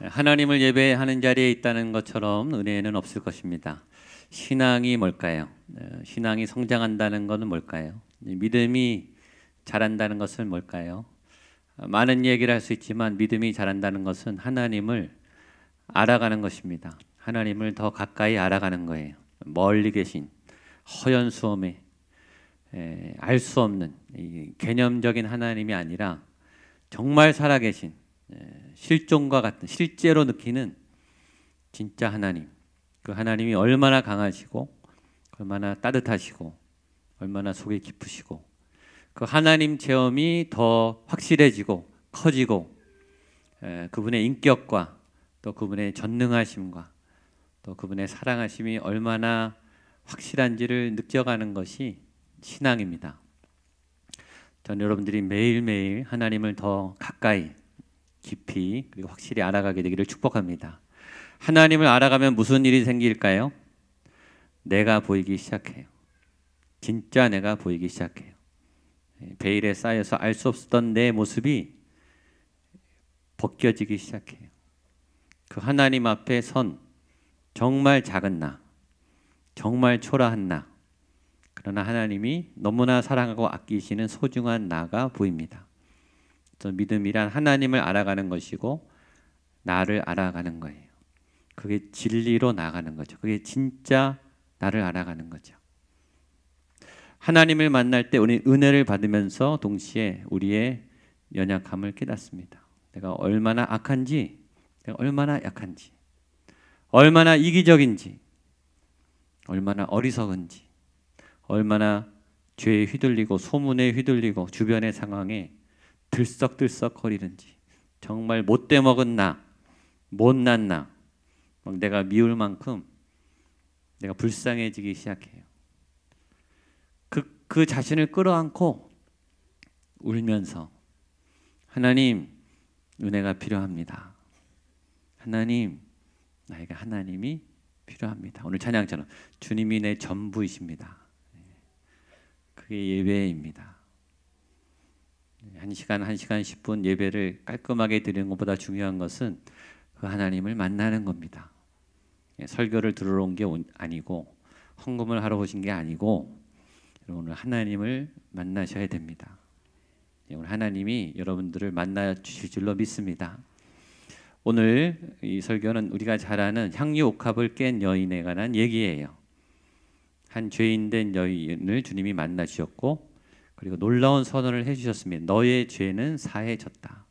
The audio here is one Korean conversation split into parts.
하나님을 예배하는 자리에 있다는 것처럼 은혜는 없을 것입니다. 신앙이 뭘까요? 신앙이 성장한다는 것은 뭘까요? 믿음이 자란다는 것은 뭘까요? 많은 얘기를 할 수 있지만 믿음이 자란다는 것은 하나님을 알아가는 것입니다. 하나님을 더 가까이 알아가는 거예요. 멀리 계신 허연수험에 알 수 없는 개념적인 하나님이 아니라 정말 살아계신 실존과 같은 실제로 느끼는 진짜 하나님, 그 하나님이 얼마나 강하시고 얼마나 따뜻하시고 얼마나 속이 깊으시고 그 하나님 체험이 더 확실해지고 커지고 그분의 인격과 또 그분의 전능하심과 또 그분의 사랑하심이 얼마나 확실한지를 느껴가는 것이 신앙입니다. 전 여러분들이 매일매일 하나님을 더 가까이 깊이 그리고 확실히 알아가게 되기를 축복합니다. 하나님을 알아가면 무슨 일이 생길까요? 내가 보이기 시작해요. 진짜 내가 보이기 시작해요. 베일에 쌓여서 알 수 없었던 내 모습이 벗겨지기 시작해요. 그 하나님 앞에 선 정말 작은 나, 정말 초라한 나, 그러나 하나님이 너무나 사랑하고 아끼시는 소중한 나가 보입니다. 믿음이란 하나님을 알아가는 것이고 나를 알아가는 거예요. 그게 진리로 나아가는 거죠. 그게 진짜 나를 알아가는 거죠. 하나님을 만날 때 우리 은혜를 받으면서 동시에 우리의 연약함을 깨닫습니다. 내가 얼마나 악한지, 내가 얼마나 약한지, 얼마나 이기적인지, 얼마나 어리석은지, 얼마나 죄에 휘둘리고 소문에 휘둘리고 주변의 상황에 들썩들썩거리는지, 정말 못돼 먹은 나, 못난 나, 내가 미울 만큼 내가 불쌍해지기 시작해요. 그 자신을 끌어안고 울면서 하나님, 은혜가 필요합니다. 하나님, 나에게 하나님이 필요합니다. 오늘 찬양처럼 주님이 내 전부이십니다. 그게 예배입니다. 1시간 10분 예배를 깔끔하게 드리는 것보다 중요한 것은 그 하나님을 만나는 겁니다. 설교를 들으러 온 게 아니고 헌금을 하러 오신 게 아니고 오늘 하나님을 만나셔야 됩니다. 오늘 하나님이 여러분들을 만나 주실 줄로 믿습니다. 오늘 이 설교는 우리가 잘 아는 향유 옥합을 깬 여인에 관한 얘기예요. 한 죄인된 여인을 주님이 만나 주셨고 그리고 놀라운 선언을 해주셨습니다. 너의 죄는 사해졌다.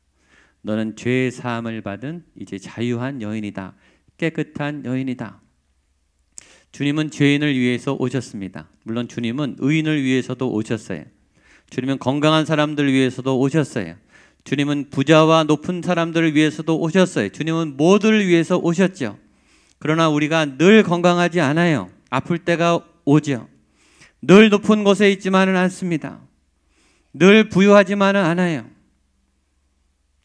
너는 죄의 사함을 받은 이제 자유한 여인이다. 깨끗한 여인이다. 주님은 죄인을 위해서 오셨습니다. 물론 주님은 의인을 위해서도 오셨어요. 주님은 건강한 사람들을 위해서도 오셨어요. 주님은 부자와 높은 사람들을 위해서도 오셨어요. 주님은 모두를 위해서 오셨죠. 그러나 우리가 늘 건강하지 않아요. 아플 때가 오죠. 늘 높은 곳에 있지만은 않습니다. 늘 부유하지만은 않아요.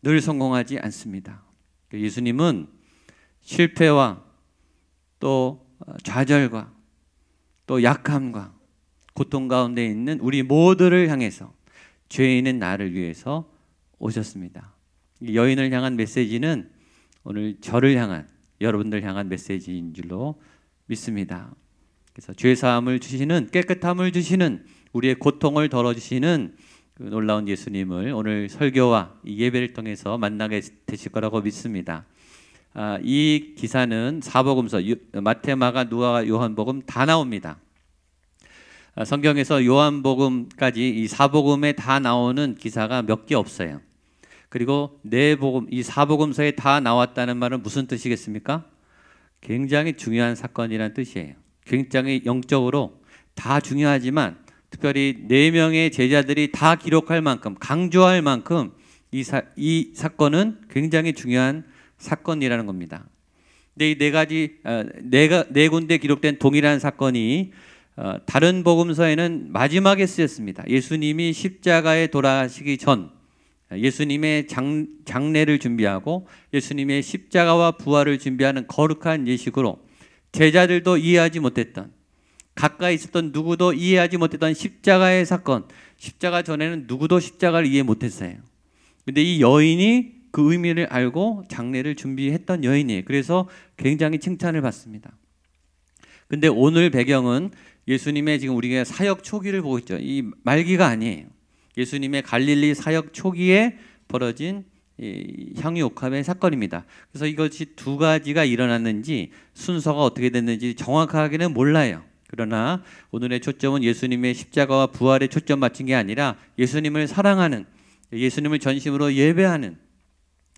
늘 성공하지 않습니다. 예수님은 실패와 또 좌절과 또 약함과 고통 가운데 있는 우리 모두를 향해서 죄인은 나를 위해서 오셨습니다. 여인을 향한 메시지는 오늘 저를 향한 여러분들 향한 메시지인 줄로 믿습니다. 그래서 죄사함을 주시는 깨끗함을 주시는 우리의 고통을 덜어주시는 그 놀라운 예수님을 오늘 설교와 이 예배를 통해서 만나게 되실 거라고 믿습니다. 이 기사는 사복음서 마태, 마가, 누가, 요한복음 다 나옵니다. 성경에서 요한복음까지 이 사복음에 다 나오는 기사가 몇 개 없어요. 그리고 네 복음, 이 사복음서에 다 나왔다는 말은 무슨 뜻이겠습니까? 굉장히 중요한 사건이라는 뜻이에요. 굉장히 영적으로 다 중요하지만 특별히 4명의 제자들이 다 기록할 만큼 강조할 만큼 이 사건은 굉장히 중요한 사건이라는 겁니다. 근데 이 네 군데 기록된 동일한 사건이 다른 복음서에는 마지막에 쓰였습니다. 예수님이 십자가에 돌아가시기 전 예수님의 장례를 준비하고 예수님의 십자가와 부활을 준비하는 거룩한 예식으로 제자들도 이해하지 못했던 가까이 있었던 누구도 이해하지 못했던 십자가의 사건, 십자가 전에는 누구도 십자가를 이해 못했어요. 근데 이 여인이 그 의미를 알고 장례를 준비했던 여인이에요. 그래서 굉장히 칭찬을 받습니다. 근데 오늘 배경은 예수님의 지금 우리가 사역 초기를 보고 있죠. 이 말기가 아니에요. 예수님의 갈릴리 사역 초기에 벌어진 이 향유옥합의 사건입니다. 그래서 이것이 두 가지가 일어났는지 순서가 어떻게 됐는지 정확하게는 몰라요. 그러나 오늘의 초점은 예수님의 십자가와 부활에 초점 맞춘 게 아니라 예수님을 사랑하는, 예수님을 전심으로 예배하는,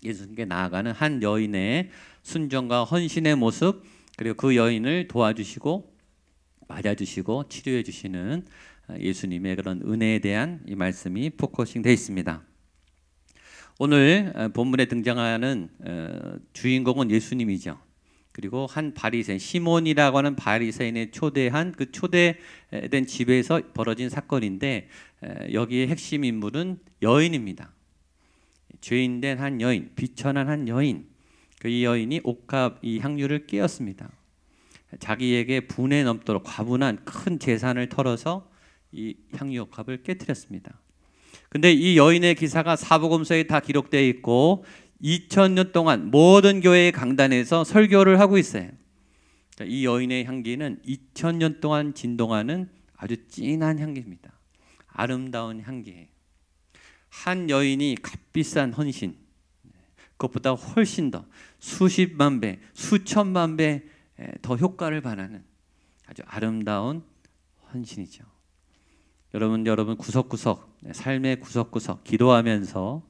예수님께 나아가는 한 여인의 순종과 헌신의 모습, 그리고 그 여인을 도와주시고 맞아주시고 치료해 주시는 예수님의 그런 은혜에 대한 이 말씀이 포커싱 되어 있습니다. 오늘 본문에 등장하는 주인공은 예수님이죠. 그리고 한 바리새인, 시몬이라고 하는 바리새인의 초대한 그 초대된 집에서 벌어진 사건인데, 여기에 핵심 인물은 여인입니다. 죄인된 한 여인, 비천한 한 여인. 그 여인이 옥합 이 향유를 깨었습니다. 자기에게 분에 넘도록 과분한 큰 재산을 털어서 이 향유 옥합을 깨뜨렸습니다. 근데 이 여인의 기사가 사복음서에 다 기록되어 있고 2000년 동안 모든 교회의 강단에서 설교를 하고 있어요. 이 여인의 향기는 2000년 동안 진동하는 아주 진한 향기입니다. 아름다운 향기예요. 한 여인이 값비싼 헌신, 그것보다 훨씬 더 수십만 배, 수천만 배 더 효과를 발하는 아주 아름다운 헌신이죠. 여러분 구석구석, 삶의 구석구석 기도하면서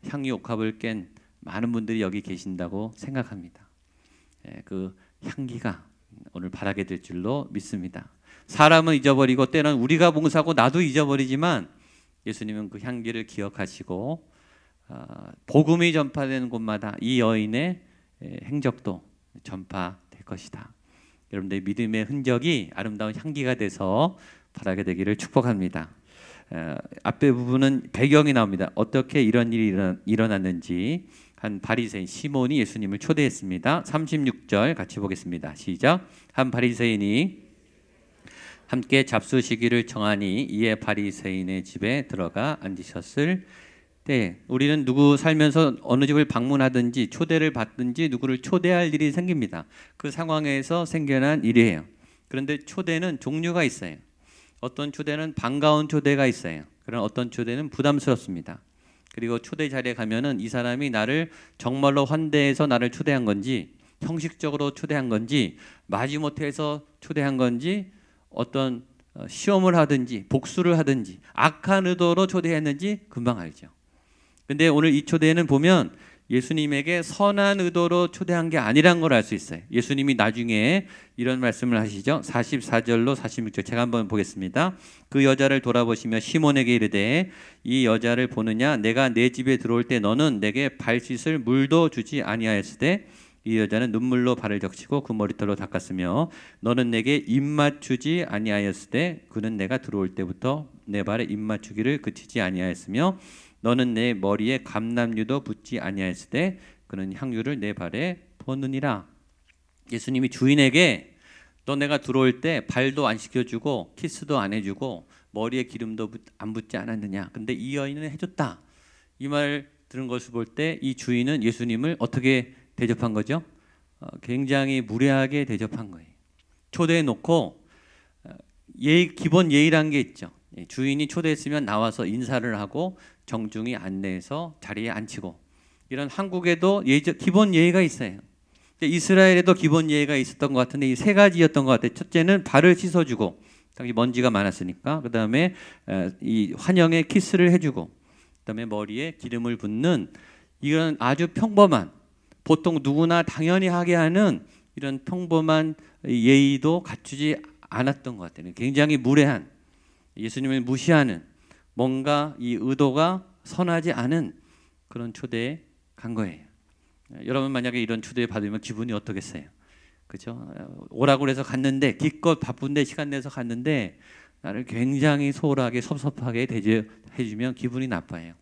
향유 옥합을 깬 많은 분들이 여기 계신다고 생각합니다. 그 향기가 오늘 바라게 될 줄로 믿습니다. 사람은 잊어버리고 때는 우리가 봉사하고 나도 잊어버리지만 예수님은 그 향기를 기억하시고 복음이 전파되는 곳마다 이 여인의 행적도 전파될 것이다. 여러분들의 믿음의 흔적이 아름다운 향기가 돼서 바라게 되기를 축복합니다. 앞에 부분은 배경이 나옵니다. 어떻게 이런 일이 일어났는지. 한 바리새인 시몬이 예수님을 초대했습니다. 36절 같이 보겠습니다. 시작. 한 바리새인이 함께 잡수시기를 정하니 이에 바리새인의 집에 들어가 앉으셨을 때, 우리는 누구 살면서 어느 집을 방문하든지 초대를 받든지 누구를 초대할 일이 생깁니다. 그 상황에서 생겨난 일이에요. 그런데 초대는 종류가 있어요. 어떤 초대는 반가운 초대가 있어요. 그런 어떤 초대는 부담스럽습니다. 그리고 초대 자리에 가면은 이 사람이 나를 정말로 환대해서 나를 초대한 건지, 형식적으로 초대한 건지, 마지못해서 초대한 건지, 어떤 시험을 하든지 복수를 하든지 악한 의도로 초대했는지 금방 알죠. 근데 오늘 이 초대는 보면 예수님에게 선한 의도로 초대한 게 아니란 걸 알 수 있어요. 예수님이 나중에 이런 말씀을 하시죠. 44절로 46절 제가 한번 보겠습니다. 그 여자를 돌아보시며 시몬에게 이르되 이 여자를 보느냐? 내가 내 집에 들어올 때 너는 내게 발 씻을 물도 주지 아니하였으되 이 여자는 눈물로 발을 적시고 그 머리털로 닦았으며 너는 내게 입 맞추지 아니하였으되 그는 내가 들어올 때부터 내 발에 입 맞추기를 그치지 아니하였으며 너는 내 머리에 감람유도 붓지 아니하였으되 그는 향유를 내 발에 붓느니라. 예수님이 주인에게 너 내가 들어올 때 발도 안 씻겨주고 키스도 안 해주고 머리에 기름도 안 붓지 않았느냐. 근데 이 여인은 해줬다. 이 말 들은 것을 볼 때 이 주인은 예수님을 어떻게 대접한 거죠? 굉장히 무례하게 대접한 거예요. 초대해 놓고 기본 예의란 게 있죠. 주인이 초대했으면 나와서 인사를 하고 정중히 안내해서 자리에 앉히고, 이런 한국에도 기본 예의가 있어요. 이스라엘에도 기본 예의가 있었던 것 같은데 이 세 가지였던 것 같아요. 첫째는 발을 씻어주고, 당시 먼지가 많았으니까. 그 다음에 이 환영의 키스를 해주고, 그 다음에 머리에 기름을 붓는, 이런 아주 평범한, 보통 누구나 당연히 하게 하는 이런 평범한 예의도 갖추지 않았던 것 같아요. 굉장히 무례한, 예수님을 무시하는, 뭔가 이 의도가 선하지 않은 그런 초대에 간 거예요. 여러분 만약에 이런 초대 받으면 기분이 어떻겠어요? 그죠? 오라고 해서 갔는데, 기껏 바쁜데 시간 내서 갔는데 나를 굉장히 소홀하게 섭섭하게 대접해주면 기분이 나빠요.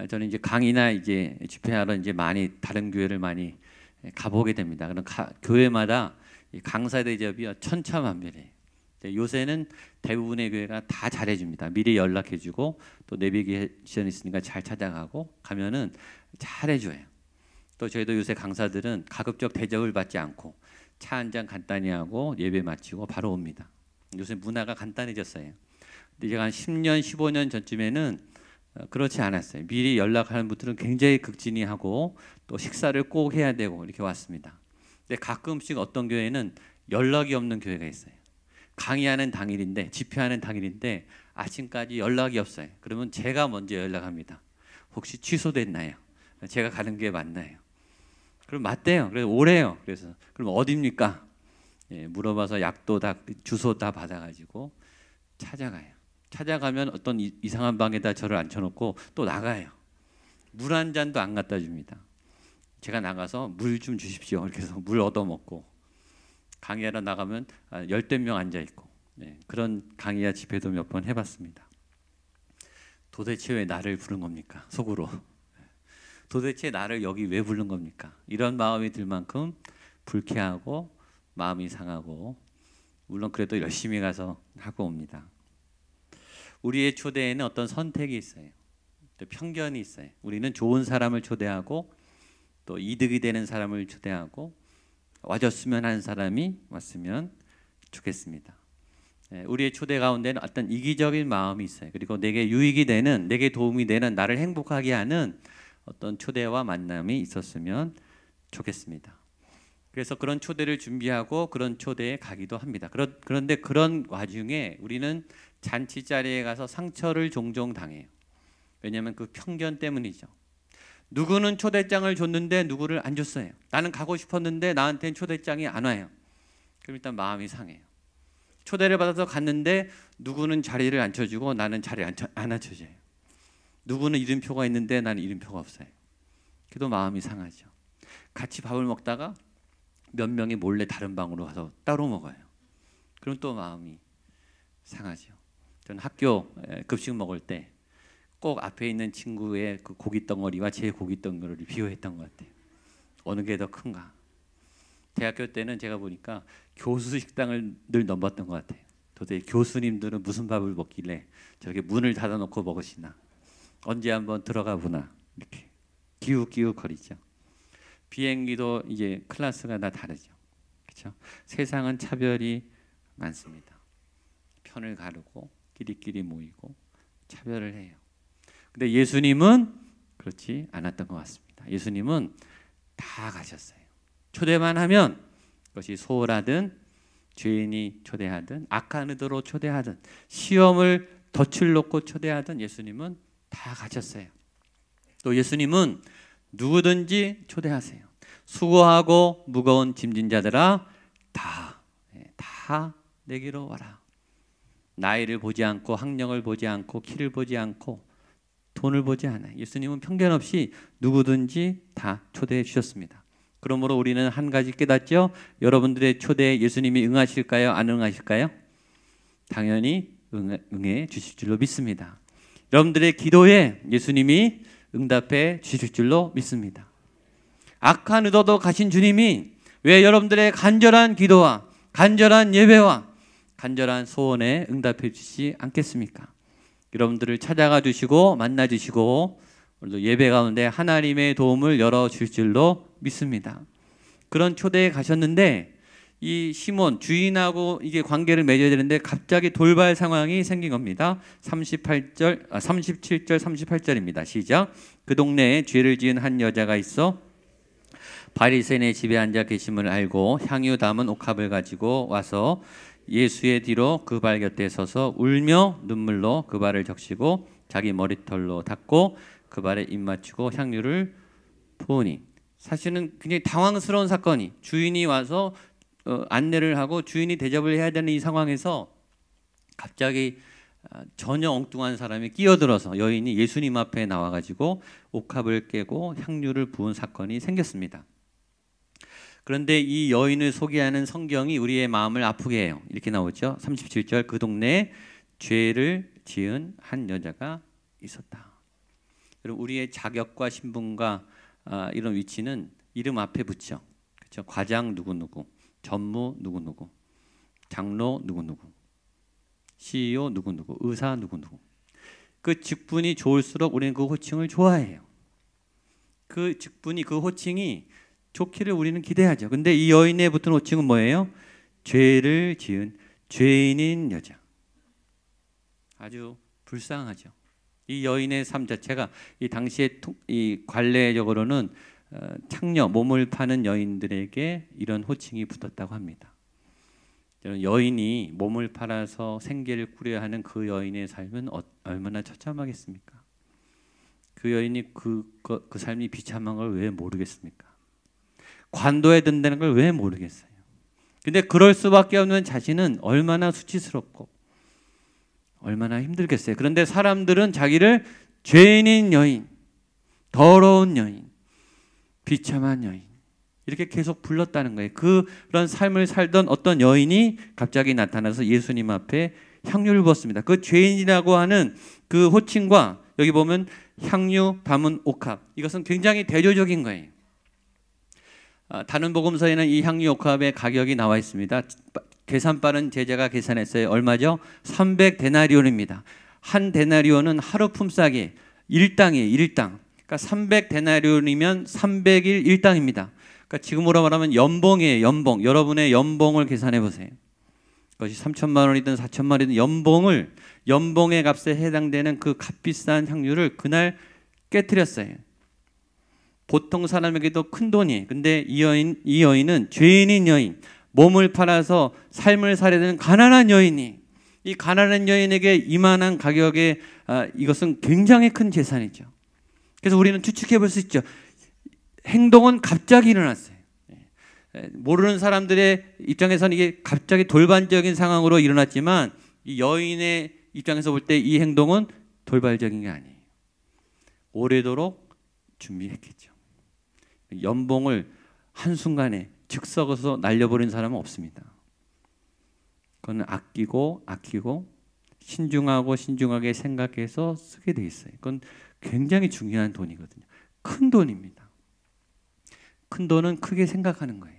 저는 이제 강의나 이제 집회하러 이제 많이 다른 교회를 많이 가보게 됩니다. 그럼 교회마다 강사 대접이 천차만별이에요. 요새는 대부분의 교회가 다 잘해줍니다. 미리 연락해주고 또 내비게이션 있으니까 잘 찾아가고 가면은 잘해줘요. 또 저희도 요새 강사들은 가급적 대접을 받지 않고 차 한 잔 간단히 하고 예배 마치고 바로 옵니다. 요새 문화가 간단해졌어요. 근데 제가 한 10년, 15년 전쯤에는 그렇지 않았어요. 미리 연락하는 분들은 굉장히 극진히하고 또 식사를 꼭 해야 되고 이렇게 왔습니다. 근데 가끔씩 어떤 교회는 연락이 없는 교회가 있어요. 강의하는 당일인데, 집회하는 당일인데 아침까지 연락이 없어요. 그러면 제가 먼저 연락합니다. 혹시 취소됐나요? 제가 가는 게 맞나요? 그럼 맞대요. 그래서 오래요. 그래서 그럼 어디입니까? 예, 물어봐서 약도 다 주소 다 받아가지고 찾아가요. 찾아가면 어떤 이상한 방에다 저를 앉혀놓고 또 나가요. 물 한 잔도 안 갖다 줍니다. 제가 나가서 물 좀 주십시오. 이렇게 해서 물 얻어먹고 강의하러 나가면 열댓 명 앉아 있고 그런 강의와 집회도 몇 번 해봤습니다. 도대체 왜 나를 부른 겁니까? 속으로. 도대체 나를 여기 왜 부른 겁니까? 이런 마음이 들 만큼 불쾌하고 마음이 상하고 물론 그래도 열심히 가서 하고 옵니다. 우리의 초대에는 어떤 선택이 있어요. 또 편견이 있어요. 우리는 좋은 사람을 초대하고 또 이득이 되는 사람을 초대하고 와줬으면 하는 사람이 왔으면 좋겠습니다. 우리의 초대 가운데는 어떤 이기적인 마음이 있어요. 그리고 내게 유익이 되는, 내게 도움이 되는, 나를 행복하게 하는 어떤 초대와 만남이 있었으면 좋겠습니다. 그래서 그런 초대를 준비하고 그런 초대에 가기도 합니다. 그런데 그런 와중에 우리는 잔치 자리에 가서 상처를 종종 당해요. 왜냐하면 그 편견 때문이죠. 누구는 초대장을 줬는데 누구를 안 줬어요. 나는 가고 싶었는데 나한테는 초대장이 안 와요. 그럼 일단 마음이 상해요. 초대를 받아서 갔는데 누구는 자리를 앉혀주고 나는 자리를 안 앉혀줘요. 누구는 이름표가 있는데 나는 이름표가 없어요. 그래도 마음이 상하죠. 같이 밥을 먹다가 몇 명이 몰래 다른 방으로 가서 따로 먹어요. 그럼 또 마음이 상하죠. 저는 학교 급식 먹을 때 꼭 앞에 있는 친구의 그 고기 덩어리와 제 고기 덩어리를 비교했던 것 같아요. 어느 게 더 큰가? 대학교 때는 제가 보니까 교수 식당을 늘 넘봤던 것 같아요. 도대체 교수님들은 무슨 밥을 먹길래 저렇게 문을 닫아놓고 먹으시나? 언제 한번 들어가 보나? 이렇게 기웃기웃 거리죠. 비행기도 이제 클래스가 다 다르죠. 그렇죠? 세상은 차별이 많습니다. 편을 가르고 끼리끼리 모이고 차별을 해요. 근데 예수님은 그렇지 않았던 것 같습니다. 예수님은 다 가셨어요. 초대만 하면 그것이 소홀하든 죄인이 초대하든 악한 의도로 초대하든 시험을 덫을 놓고 초대하든 예수님은 다 가셨어요. 또 예수님은 누구든지 초대하세요. 수고하고 무거운 짐진 자들아 다 내게로 와라. 나이를 보지 않고 학력을 보지 않고 키를 보지 않고 돈을 보지 않아요. 예수님은 편견 없이 누구든지 다 초대해 주셨습니다. 그러므로 우리는 한 가지 깨닫죠. 여러분들의 초대에 예수님이 응하실까요? 안 응하실까요? 당연히 응해 주실 줄로 믿습니다. 여러분들의 기도에 예수님이 응답해 주실 줄로 믿습니다. 악한 의도도 가신 주님이 왜 여러분들의 간절한 기도와 간절한 예배와 간절한 소원에 응답해 주시지 않겠습니까? 여러분들을 찾아가 주시고 만나 주시고 오늘도 예배 가운데 하나님의 도움을 열어줄 줄로 믿습니다. 그런 초대에 가셨는데 이 시몬 주인하고 이게 관계를 맺어야 되는데 갑자기 돌발 상황이 생긴 겁니다. 37절 38절입니다. 시작. 그 동네에 죄를 지은 한 여자가 있어 바리새인의 집에 앉아 계심을 알고 향유 담은 옥합을 가지고 와서 예수의 뒤로 그 발 곁에 서서 울며 눈물로 그 발을 적시고 자기 머리털로 닦고 그 발에 입 맞추고 향유를 부으니 사실은 굉장히 당황스러운 사건이 주인이 와서 안내를 하고 주인이 대접을 해야 되는 이 상황에서 갑자기 전혀 엉뚱한 사람이 끼어들어서 여인이 예수님 앞에 나와가지고 옥합을 깨고 향유를 부은 사건이 생겼습니다. 그런데 이 여인을 소개하는 성경이 우리의 마음을 아프게 해요. 이렇게 나오죠. 37절 그 동네에 죄를 지은 한 여자가 있었다. 여러분 우리의 자격과 신분과 이런 위치는 이름 앞에 붙죠. 그렇죠? 과장 누구누구, 전무 누구누구, 장로 누구누구. CEO 누구누구, 의사 누구누구. 그 직분이 좋을수록 우리는 그 호칭을 좋아해요. 그 직분이, 그 호칭이 좋기를 우리는 기대하죠. 근데 이 여인에 붙은 호칭은 뭐예요? 죄를 지은 죄인인 여자. 아주 불쌍하죠. 이 여인의 삶 자체가 이 당시에 이 관례적으로는 창녀, 몸을 파는 여인들에게 이런 호칭이 붙었다고 합니다. 여인이 몸을 팔아서 생계를 꾸려야 하는 그 여인의 삶은 얼마나 처참하겠습니까? 그 여인이 그 삶이 비참한 걸 왜 모르겠습니까? 관도에 든다는 걸 왜 모르겠어요? 근데 그럴 수밖에 없는 자신은 얼마나 수치스럽고 얼마나 힘들겠어요. 그런데 사람들은 자기를 죄인인 여인, 더러운 여인, 비참한 여인 이렇게 계속 불렀다는 거예요. 그런 삶을 살던 어떤 여인이 갑자기 나타나서 예수님 앞에 향유를 부었습니다. 그 죄인이라고 하는 그 호칭과 여기 보면 향유 담은 옥합, 이것은 굉장히 대조적인 거예요. 다른 복음서에는 이 향유 옥합의 가격이 나와 있습니다. 계산 빠른 제자가 계산했어요. 얼마죠? 300데나리온입니다. 한 데나리온은 하루 품삯이 일당이에요. 일당. 그러니까 300데나리온이면 300일 일당입니다. 그러니까 지금으로 말하면 연봉이에요. 연봉. 여러분의 연봉을 계산해 보세요. 그것이 3천만 원이든 4천만 원이든 연봉의 값에 해당되는 그 값비싼 향유를 그날 깨뜨렸어요. 보통 사람에게도 큰 돈이. 근데 이 여인은 죄인인 여인, 몸을 팔아서 삶을 살아야 되는 가난한 여인이, 이 가난한 여인에게 이만한 가격의 이것은 굉장히 큰 재산이죠. 그래서 우리는 추측해 볼 수 있죠. 행동은 갑자기 일어났어요. 모르는 사람들의 입장에서는 이게 갑자기 돌발적인 상황으로 일어났지만 이 여인의 입장에서 볼 때 이 행동은 돌발적인 게 아니에요. 오래도록 준비했겠죠. 연봉을 한순간에 즉석에서 날려버린 사람은 없습니다. 그건 아끼고 신중하게 생각해서 쓰게 돼 있어요. 그건 굉장히 중요한 돈이거든요. 큰 돈입니다. 큰 돈은 크게 생각하는 거예요.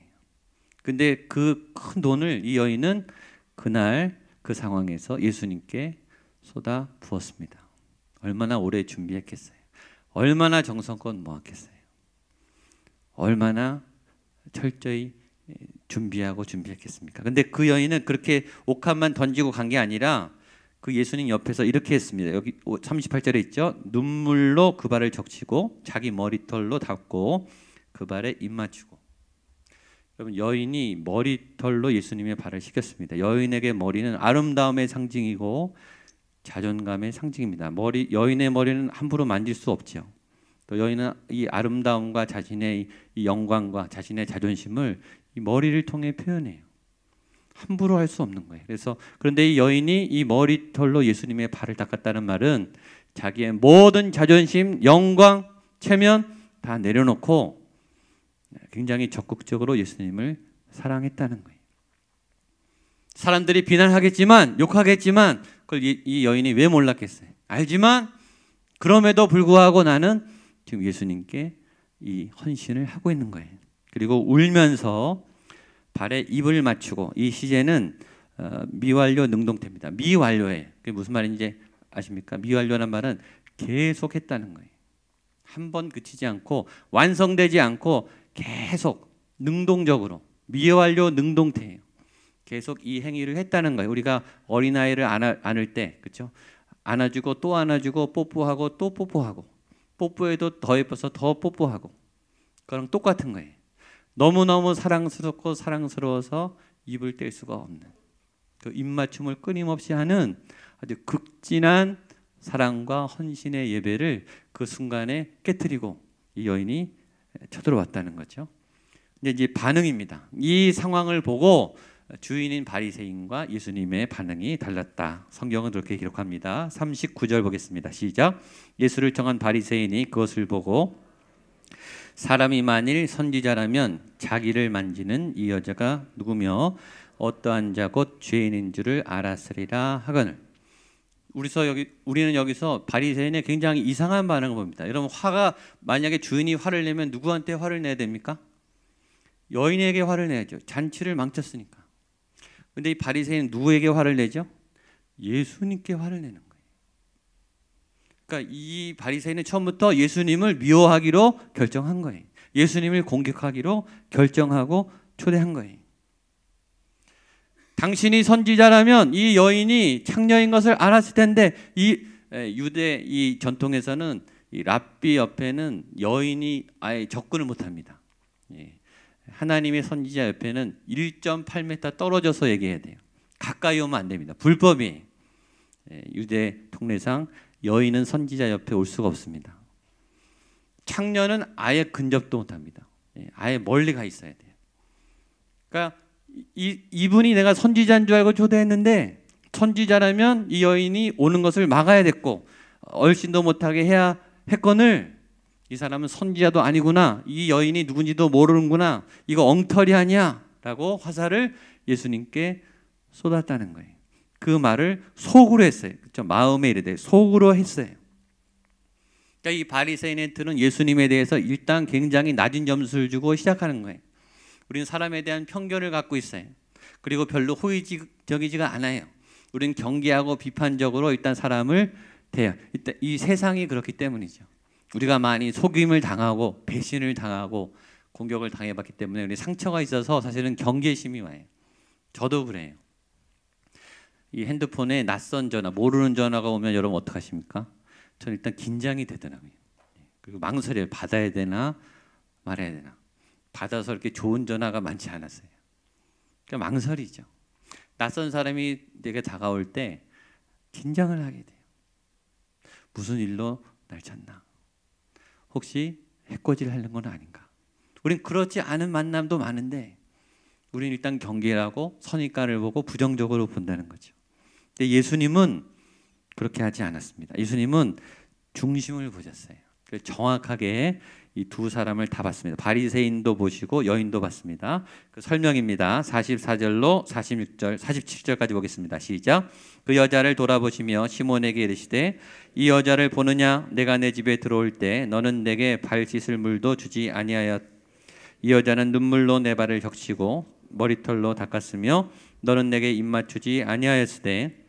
근데 그 큰 돈을 이 여인은 그날 그 상황에서 예수님께 쏟아 부었습니다. 얼마나 오래 준비했겠어요? 얼마나 정성껏 모았겠어요? 얼마나 철저히 준비했겠습니까? 근데 그 여인은 그렇게 옥합만 던지고 간 게 아니라 그 예수님 옆에서 이렇게 했습니다. 여기 38절에 있죠. 눈물로 그 발을 적시고 자기 머리털로 닦고 그 발에 입 맞추고. 여러분, 여인이 머리털로 예수님의 발을 씻겼습니다. 여인에게 머리는 아름다움의 상징이고 자존감의 상징입니다. 여인의 머리는 함부로 만질 수 없죠. 또 여인은 이 아름다움과 자신의 이 영광과 자신의 자존심을 이 머리를 통해 표현해요. 함부로 할 수 없는 거예요. 그런데 이 여인이 이 머리털로 예수님의 발을 닦았다는 말은 자기의 모든 자존심, 영광, 체면 다 내려놓고 굉장히 적극적으로 예수님을 사랑했다는 거예요. 사람들이 비난하겠지만, 욕하겠지만 그걸 이 여인이 왜 몰랐겠어요? 알지만 그럼에도 불구하고 나는 지금 예수님께 이 헌신을 하고 있는 거예요. 그리고 울면서 발에 입을 맞추고, 이 시제는 미완료 능동태입니다. 미완료예요. 그게 무슨 말인지 아십니까? 미완료란 말은 계속 했다는 거예요. 한 번 그치지 않고 완성되지 않고 계속 능동적으로, 미완료 능동태예요. 계속 이 행위를 했다는 거예요. 우리가 어린아이를 안을 때, 그렇죠? 안아주고 또 안아주고 뽀뽀하고 또 뽀뽀하고, 뽀뽀해도 더 예뻐서 더 뽀뽀하고, 그거랑 똑같은 거예요. 너무너무 사랑스럽고 사랑스러워서 입을 뗄 수가 없는 그 입맞춤을 끊임없이 하는 아주 극진한 사랑과 헌신의 예배를 그 순간에 깨트리고 이 여인이 쳐들어왔다는 거죠. 이제 반응입니다. 이 상황을 보고 주인인 바리새인과 예수님의 반응이 달랐다. 성경은 그렇게 기록합니다. 39절 보겠습니다. 시작. 예수를 청한 바리새인이 그것을 보고 사람이 만일 선지자라면 자기를 만지는 이 여자가 누구며 어떠한 자 곧 죄인인 줄을 알았으리라 하거늘. 우리는 여기서 바리새인의 굉장히 이상한 반응을 봅니다. 여러분, 만약에 주인이 화를 내면 누구한테 화를 내야 됩니까? 여인에게 화를 내야죠. 잔치를 망쳤으니까. 근데 이 바리새인은 누구에게 화를 내죠? 예수님께 화를 내는 거예요. 그러니까 이 바리새인은 처음부터 예수님을 미워하기로 결정한 거예요. 예수님을 공격하기로 결정하고 초대한 거예요. 당신이 선지자라면 이 여인이 창녀인 것을 알았을 텐데, 이 유대 이 전통에서는 이 랍비 옆에는 여인이 아예 접근을 못합니다. 하나님의 선지자 옆에는 1.8m 떨어져서 얘기해야 돼요. 가까이 오면 안 됩니다. 불법이에요. 유대 통례상 여인은 선지자 옆에 올 수가 없습니다. 창녀는 아예 근접도 못합니다. 아예 멀리 가 있어야 돼요. 그러니까 이분이 내가 선지자인 줄 알고 초대했는데, 선지자라면 이 여인이 오는 것을 막아야 됐고 얼씬도 못하게 해야 했거늘, 이 사람은 선지자도 아니구나, 이 여인이 누군지도 모르는구나, 이거 엉터리 아니야 라고 화살을 예수님께 쏟았다는 거예요. 그 말을 속으로 했어요. 그렇죠? 마음에 이르되 속으로 했어요. 그러니까 이 바리새인들은 예수님에 대해서 일단 굉장히 낮은 점수를 주고 시작하는 거예요. 우리는 사람에 대한 편견을 갖고 있어요. 그리고 별로 호의적이지가 않아요. 우리는 경계하고 비판적으로 일단 사람을 대해요. 일단 이 세상이 그렇기 때문이죠. 우리가 많이 속임을 당하고 배신을 당하고 공격을 당해봤기 때문에 우리 상처가 있어서 사실은 경계심이 와요. 저도 그래요. 이 핸드폰에 낯선 전화, 모르는 전화가 오면 여러분 어떡하십니까? 저는 일단 긴장이 되더라고요. 그리고 망설여요. 받아야 되나 말아야 되나. 받아서 이렇게 좋은 전화가 많지 않았어요. 그러니까 망설이죠. 낯선 사람이 내게 다가올 때 긴장을 하게 돼요. 무슨 일로 날 찾나? 혹시 해코지를 하는 건 아닌가? 우린 그렇지 않은 만남도 많은데 우린 일단 경계하고 선입관을 보고 부정적으로 본다는 거죠. 근데 예수님은 그렇게 하지 않았습니다. 예수님은 중심을 보셨어요. 정확하게 이 두 사람을 다 봤습니다. 바리새인도 보시고 여인도 봤습니다. 그 설명입니다. 44절로 46절, 47절까지 보겠습니다. 시작. 그 여자를 돌아보시며 시몬에게 이르시되 이 여자를 보느냐? 내가 내 집에 들어올 때 너는 내게 발 씻을 물도 주지 아니하였. 이 여자는 눈물로 내 발을 적시고 머리털로 닦았으며 너는 내게 입 맞추지 아니하였으되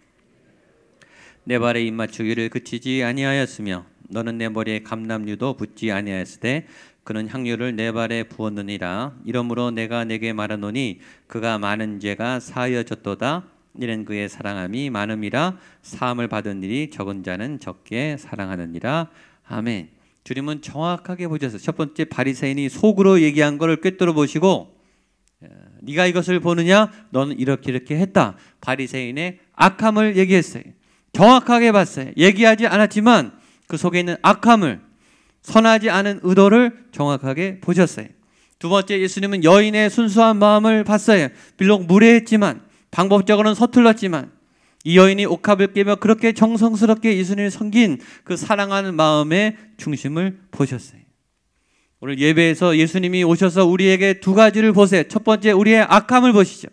내 발에 입 맞추기를 그치지 아니하였으며 너는 내 머리에 감람유도 붓지 아니하였으되 그는 향유를 내 발에 부었느니라. 이러므로 내가 내게 말하노니 그가 많은 죄가 사하여졌도다. 이는 그의 사랑함이 많음이라. 사함을 받은 일이 적은 자는 적게 사랑하느니라. 아멘. 주님은 정확하게 보셨어요. 첫 번째 바리새인이 속으로 얘기한 것을 꿰뚫어 보시고 네가 이것을 보느냐? 너는 이렇게 이렇게 했다. 바리새인의 악함을 얘기했어요. 정확하게 봤어요. 얘기하지 않았지만 그 속에 있는 악함을, 선하지 않은 의도를 정확하게 보셨어요. 두 번째, 예수님은 여인의 순수한 마음을 봤어요. 비록 무례했지만, 방법적으로는 서툴렀지만 이 여인이 옥합을 깨며 그렇게 정성스럽게 예수님을 섬긴 그 사랑하는 마음의 중심을 보셨어요. 오늘 예배에서 예수님이 오셔서 우리에게 두 가지를 보세요. 첫 번째, 우리의 악함을 보시죠.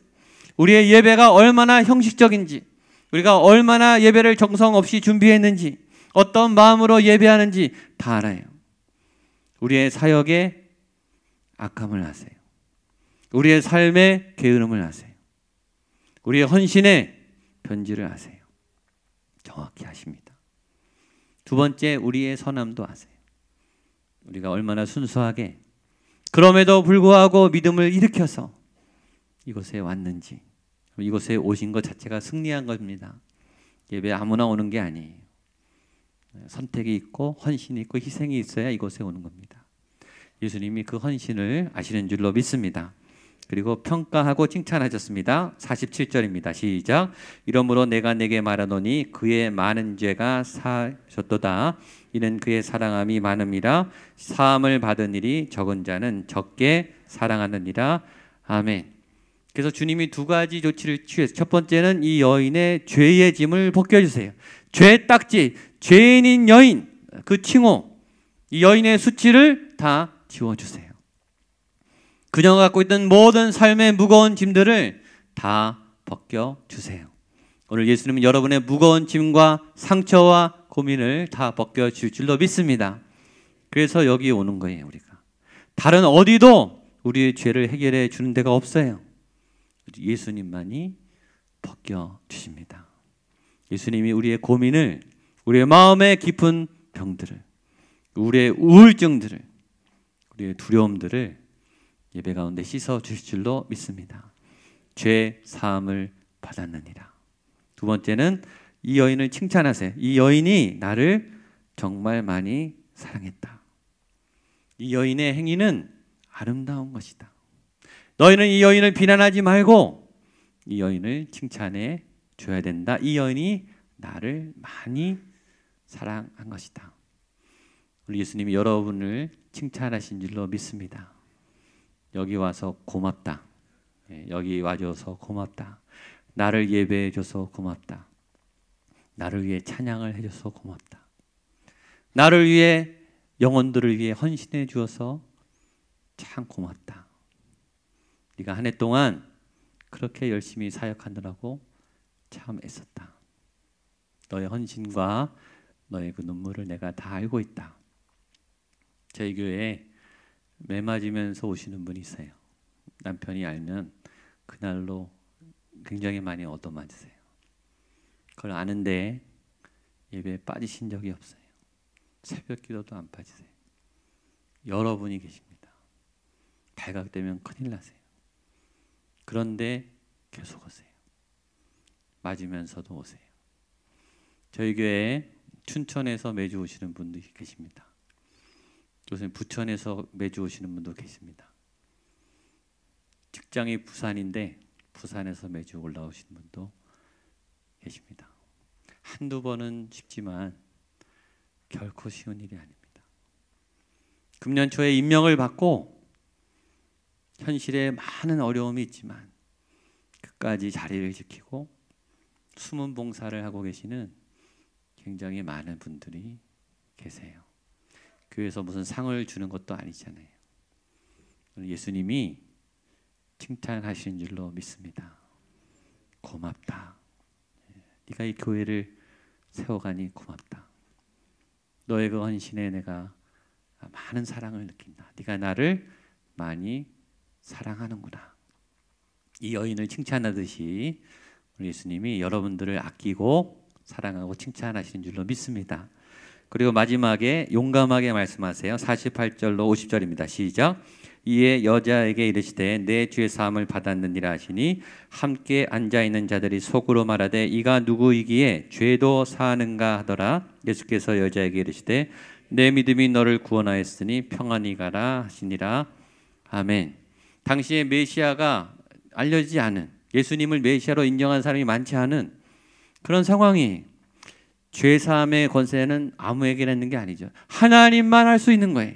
우리의 예배가 얼마나 형식적인지, 우리가 얼마나 예배를 정성 없이 준비했는지, 어떤 마음으로 예배하는지 다 알아요. 우리의 사역에 악함을 아세요. 우리의 삶에 게으름을 아세요. 우리의 헌신에 변질을 아세요. 정확히 아십니다. 두 번째, 우리의 선함도 아세요. 우리가 얼마나 순수하게 그럼에도 불구하고 믿음을 일으켜서 이곳에 왔는지, 이곳에 오신 것 자체가 승리한 겁니다. 예배 아무나 오는 게 아니에요. 선택이 있고 헌신이 있고 희생이 있어야 이곳에 오는 겁니다. 예수님이 그 헌신을 아시는 줄로 믿습니다. 그리고 평가하고 칭찬하셨습니다. 47절입니다. 시작. 이러므로 내가 내게 말하노니 그의 많은 죄가 사하셨도다. 이는 그의 사랑함이 많음이라. 사함을 받은 일이 적은 자는 적게 사랑하느니라. 아멘. 그래서 주님이 두 가지 조치를 취했어요. 첫 번째는 이 여인의 죄의 짐을 벗겨주세요. 죄 딱지, 죄인인 여인, 그 칭호, 이 여인의 수치를 다 지워주세요. 그녀가 갖고 있던 모든 삶의 무거운 짐들을 다 벗겨주세요. 오늘 예수님은 여러분의 무거운 짐과 상처와 고민을 다 벗겨줄 줄로 믿습니다. 그래서 여기 오는 거예요. 우리가 다른 어디도 우리의 죄를 해결해 주는 데가 없어요. 예수님만이 벗겨주십니다. 예수님이 우리의 고민을, 우리의 마음의 깊은 병들을, 우리의 우울증들을, 우리의 두려움들을 예배 가운데 씻어 주실 줄로 믿습니다. 죄 사함을 받았느니라. 두 번째는 이 여인을 칭찬하세요. 이 여인이 나를 정말 많이 사랑했다. 이 여인의 행위는 아름다운 것이다. 너희는 이 여인을 비난하지 말고 이 여인을 칭찬해 줘야 된다. 이 여인이 나를 많이 사랑한 것이다. 우리 예수님이 여러분을 칭찬하신 줄로 믿습니다. 여기 와서 고맙다. 여기 와줘서 고맙다. 나를 예배해줘서 고맙다. 나를 위해 찬양을 해줘서 고맙다. 나를 위해, 영혼들을 위해 헌신해 주어서 참 고맙다. 네가 한 해 동안 그렇게 열심히 사역하느라고 참 애썼다. 너의 헌신과 너의 그 눈물을 내가 다 알고 있다. 저희 교회에 매 맞으면서 오시는 분이 있어요. 남편이 알면 그날로 굉장히 많이 얻어맞으세요. 그걸 아는데 예배에 빠지신 적이 없어요. 새벽 기도도 안 빠지세요. 여러분이 계십니다. 발각되면 큰일 나세요. 그런데 계속 오세요. 맞으면서도 오세요. 저희 교회에 춘천에서 매주 오시는 분들이 계십니다. 요새 부천에서 매주 오시는 분도 계십니다. 직장이 부산인데 부산에서 매주 올라오시는 분도 계십니다. 한두 번은 쉽지만 결코 쉬운 일이 아닙니다. 금년 초에 임명을 받고 현실에 많은 어려움이 있지만 끝까지 자리를 지키고 숨은 봉사를 하고 계시는 굉장히 많은 분들이 계세요. 교회에서 무슨 상을 주는 것도 아니잖아요. 예수님이 칭찬하시는 줄로 믿습니다. 고맙다. 네가 이 교회를 세워가니 고맙다. 너의 그 헌신에 내가 많은 사랑을 느낀다. 네가 나를 많이 사랑하는구나. 이 여인을 칭찬하듯이 우리 예수님이 여러분들을 아끼고 사랑하고 칭찬하시는 줄로 믿습니다. 그리고 마지막에 용감하게 말씀하세요. 48절로 50절입니다. 시작. 이에 여자에게 이르시되 내 죄 사함을 받았느니라 하시니 함께 앉아있는 자들이 속으로 말하되 이가 누구이기에 죄도 사하는가 하더라. 예수께서 여자에게 이르시되 내 믿음이 너를 구원하였으니 평안히 가라 하시니라. 아멘. 당시에 메시아가 알려지지 않은, 예수님을 메시아로 인정한 사람이 많지 않은 그런 상황이, 죄사함의 권세는 아무에게나 있는 게 아니죠. 하나님만 할 수 있는 거예요.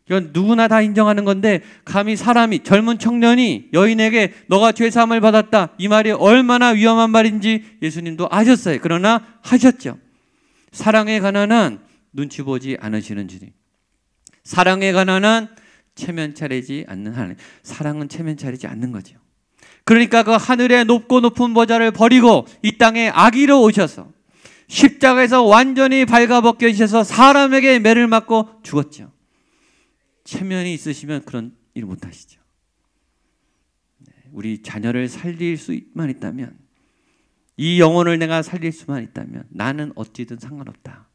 이건 누구나 다 인정하는 건데 감히 사람이, 젊은 청년이 여인에게 너가 죄사함을 받았다, 이 말이 얼마나 위험한 말인지 예수님도 아셨어요. 그러나 하셨죠. 사랑에 관한 눈치 보지 않으시는 주님, 사랑에 관한 체면 차리지 않는 하나님. 사랑은 체면 차리지 않는 거죠. 그러니까 그 하늘의 높고 높은 보좌를 버리고 이 땅에 아기로 오셔서 십자가에서 완전히 발가벗겨지셔서 사람에게 매를 맞고 죽었죠. 체면이 있으시면 그런 일 못하시죠. 우리 자녀를 살릴 수만 있다면, 이 영혼을 내가 살릴 수만 있다면 나는 어찌든 상관없다.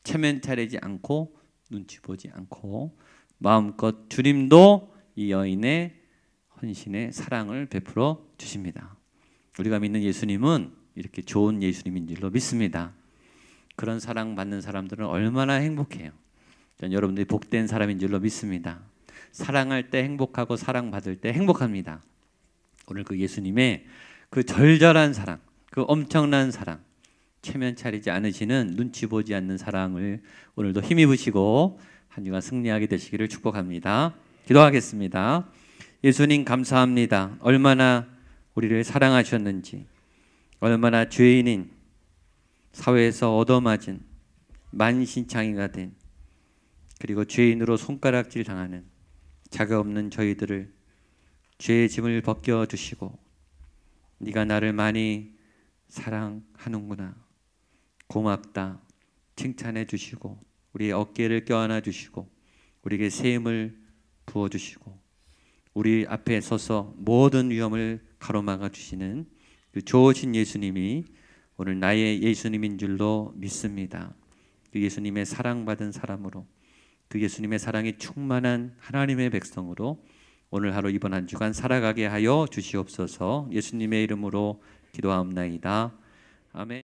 체면 차리지 않고 눈치 보지 않고 마음껏 주님도 이 여인의 헌신의 사랑을 베풀어 주십니다. 우리가 믿는 예수님은 이렇게 좋은 예수님인 줄로 믿습니다. 그런 사랑받는 사람들은 얼마나 행복해요. 전 여러분들이 복된 사람인 줄로 믿습니다. 사랑할 때 행복하고 사랑받을 때 행복합니다. 오늘 그 예수님의 그 절절한 사랑, 그 엄청난 사랑, 체면 차리지 않으시는, 눈치 보지 않는 사랑을 오늘도 힘입으시고 한 주간 승리하게 되시기를 축복합니다. 기도하겠습니다. 예수님 감사합니다. 얼마나 우리를 사랑하셨는지, 얼마나 죄인인, 사회에서 얻어맞은, 만신창이가 된, 그리고 죄인으로 손가락질 당하는 자격 없는 저희들을 죄의 짐을 벗겨주시고 네가 나를 많이 사랑하는구나, 고맙다 칭찬해 주시고 우리의 어깨를 껴안아 주시고 우리에게 새 힘을 부어주시고 우리 앞에 서서 모든 위험을 가로막아 주시는 그 좋으신 예수님이 오늘 나의 예수님인 줄로 믿습니다. 그 예수님의 사랑받은 사람으로, 그 예수님의 사랑이 충만한 하나님의 백성으로 오늘 하루 이번 한 주간 살아가게 하여 주시옵소서. 예수님의 이름으로 기도하옵나이다. 아멘.